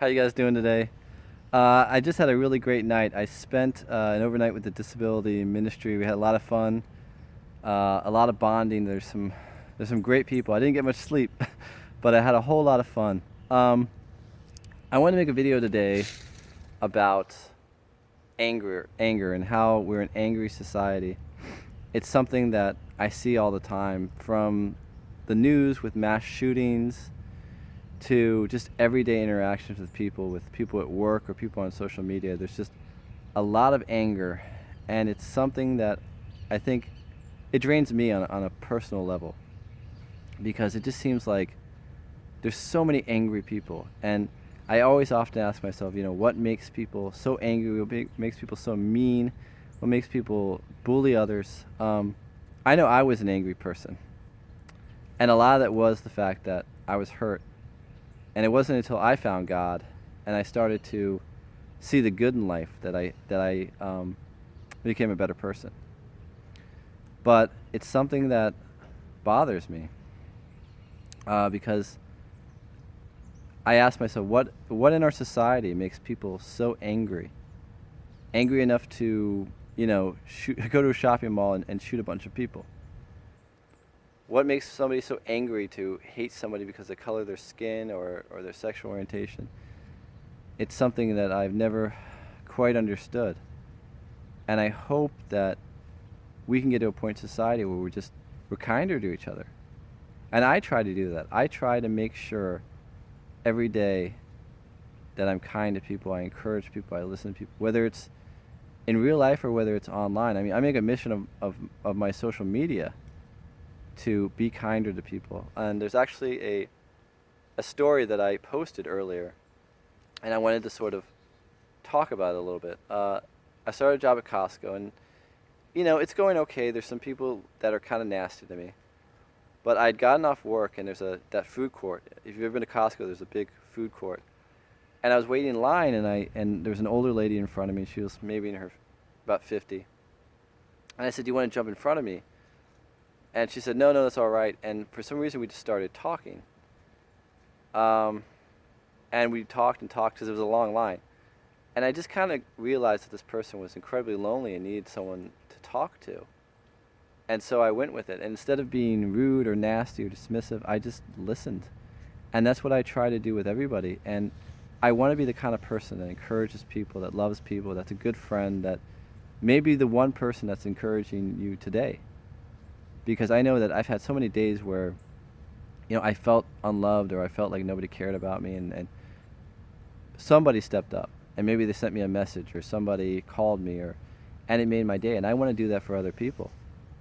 How you guys doing today? I just had a really great night. I spent an overnight with the disability ministry. We had a lot of fun, a lot of bonding. There's some great people. I didn't get much sleep, but I had a whole lot of fun. Um, I want to make a video today about anger, and how we're an angry society. It's something that I see all the time from the news with mass shootings to just everyday interactions with people at work or people on social media. There's just a lot of anger, and it's something that I think it drains me on a personal level, because it just seems like there's so many angry people. And I always often ask myself, what makes people so angry? Makes people so mean? What makes people bully others? I know I was an angry person, and a lot of that was the fact that I was hurt. And it wasn't until I found God and I started to see the good in life that I became a better person. But it's something that bothers me, because I ask myself, what in our society makes people so angry? Angry enough to, go to a shopping mall and shoot a bunch of people? What makes somebody so angry to hate somebody because of the color of their skin or their sexual orientation? It's something that I've never quite understood. And I hope that we can get to a point in society where we're kinder to each other. And I try to do that. I try to make sure every day that I'm kind to people, I encourage people, I listen to people, whether it's in real life or whether it's online. I mean, I make a mission of my social media to be kinder to people. And there's actually a story that I posted earlier, and I wanted to sort of talk about it a little bit. I started a job at Costco, and it's going okay. There's some people that are kind of nasty to me, but I'd gotten off work, and there's that food court. If you've ever been to Costco, there's a big food court, and I was waiting in line, and there was an older lady in front of me. She was maybe in her about 50, and I said, "Do you want to jump in front of me?" And she said, "No, no, that's all right." And for some reason, we just started talking. And we talked and talked because it was a long line. And I just kind of realized that this person was incredibly lonely and needed someone to talk to. And so I went with it. And instead of being rude or nasty or dismissive, I just listened. And that's what I try to do with everybody. And I want to be the kind of person that encourages people, that loves people, that's a good friend, that may be the one person that's encouraging you today. Because I know that I've had so many days where, I felt unloved, or I felt like nobody cared about me, and somebody stepped up, and maybe they sent me a message, or somebody called me, and it made my day. And I want to do that for other people,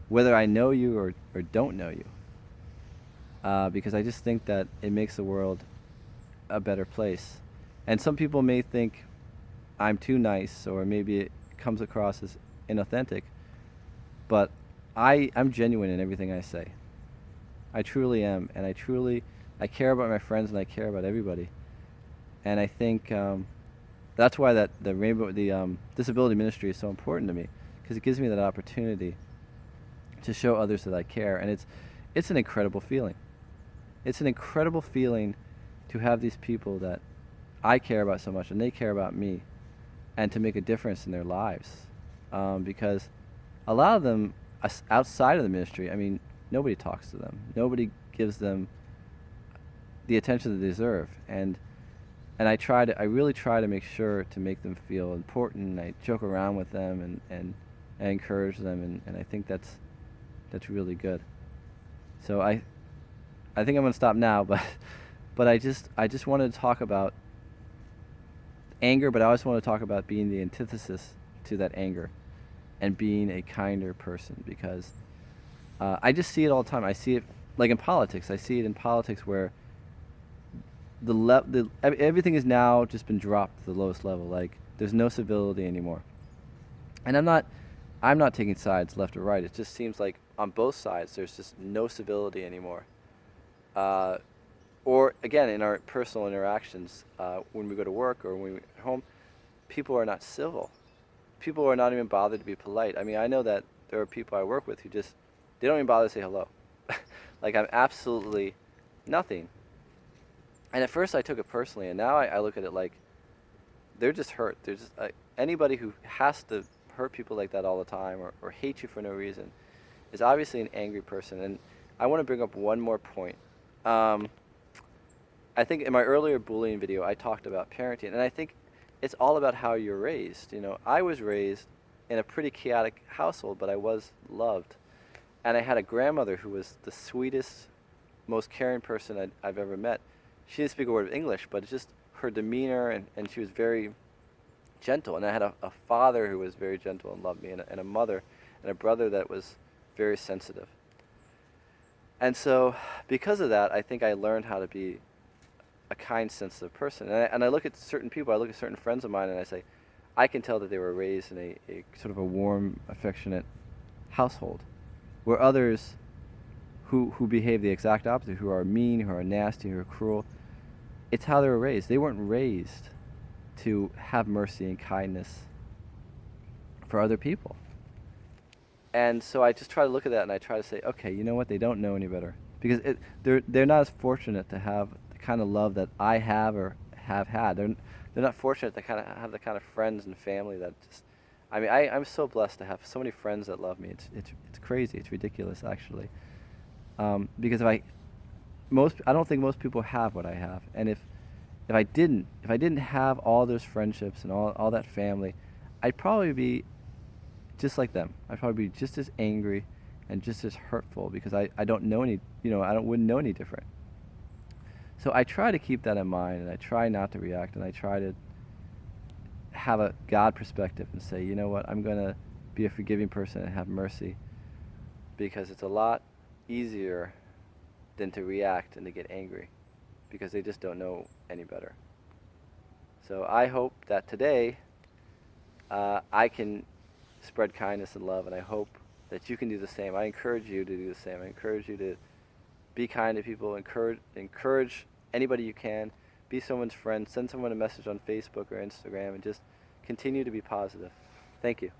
whether I know you or don't know you, because I just think that it makes the world a better place. And some people may think I'm too nice, or maybe it comes across as inauthentic, but I'm genuine in everything I say. I truly am, and I care about my friends, and I care about everybody. And I think that's why the disability ministry is so important to me, because it gives me that opportunity to show others that I care. And it's an incredible feeling. It's an incredible feeling to have these people that I care about so much, and they care about me, and to make a difference in their lives. Because a lot of them, outside of the ministry, I mean, nobody talks to them. Nobody gives them the attention they deserve. And I really try to make sure to make them feel important. I joke around with them, and I encourage them, and I think that's really good. So I think I'm gonna stop now, but I just wanted to talk about anger, but I also want to talk about being the antithesis to that anger, and being a kinder person, because I just see it all the time. I see it like in politics. I see it in politics where everything has now just been dropped to the lowest level. Like, there's no civility anymore. And I'm not taking sides left or right. It just seems like on both sides there's just no civility anymore. Or again, in our personal interactions, when we go to work or when we're at home, people are not civil. People are not even bothered to be polite. I mean, I know that there are people I work with who they don't even bother to say hello. Like, I'm absolutely nothing. And at first I took it personally, and now I look at it like they're just hurt. They're just anybody who has to hurt people like that all the time, or hate you for no reason, is obviously an angry person. And I want to bring up one more point. Um, I think in my earlier bullying video, I talked about parenting, and I think it's all about how you're raised. You know, I was raised in a pretty chaotic household, but I was loved. And I had a grandmother who was the sweetest, most caring person I've ever met. She didn't speak a word of English, but it's just her demeanor, and she was very gentle. And I had a father who was very gentle and loved me, and a mother and a brother that was very sensitive. And so, because of that, I think I learned how to be a kind, sensitive person. And I look at certain people, I look at certain friends of mine, and I say, I can tell that they were raised in a sort of a warm, affectionate household, where others who behave the exact opposite, who are mean, who are nasty, who are cruel, it's how they were raised. They weren't raised to have mercy and kindness for other people. And so I just try to look at that, and I try to say, okay, you know what? They don't know any better, because they're not as fortunate to have the kind of love that I have or have had. They're not fortunate to kind of have the kind of friends and family that just. I mean, I'm so blessed to have so many friends that love me. It's crazy. It's ridiculous, actually. Because I don't think most people have what I have, and if I didn't have all those friendships and all that family, I'd probably be just like them. I'd probably be just as angry and just as hurtful, because I don't know any, wouldn't know any different. So I try to keep that in mind, and I try not to react, and I try to have a God perspective and say, you know what, I'm going to be a forgiving person and have mercy, because it's a lot easier than to react and to get angry, because they just don't know any better. So I hope that today I can spread kindness and love, and I hope that you can do the same. I encourage you to do the same. I encourage you to be kind to people. Encourage anybody you can. Be someone's friend. Send someone a message on Facebook or Instagram, and just continue to be positive. Thank you.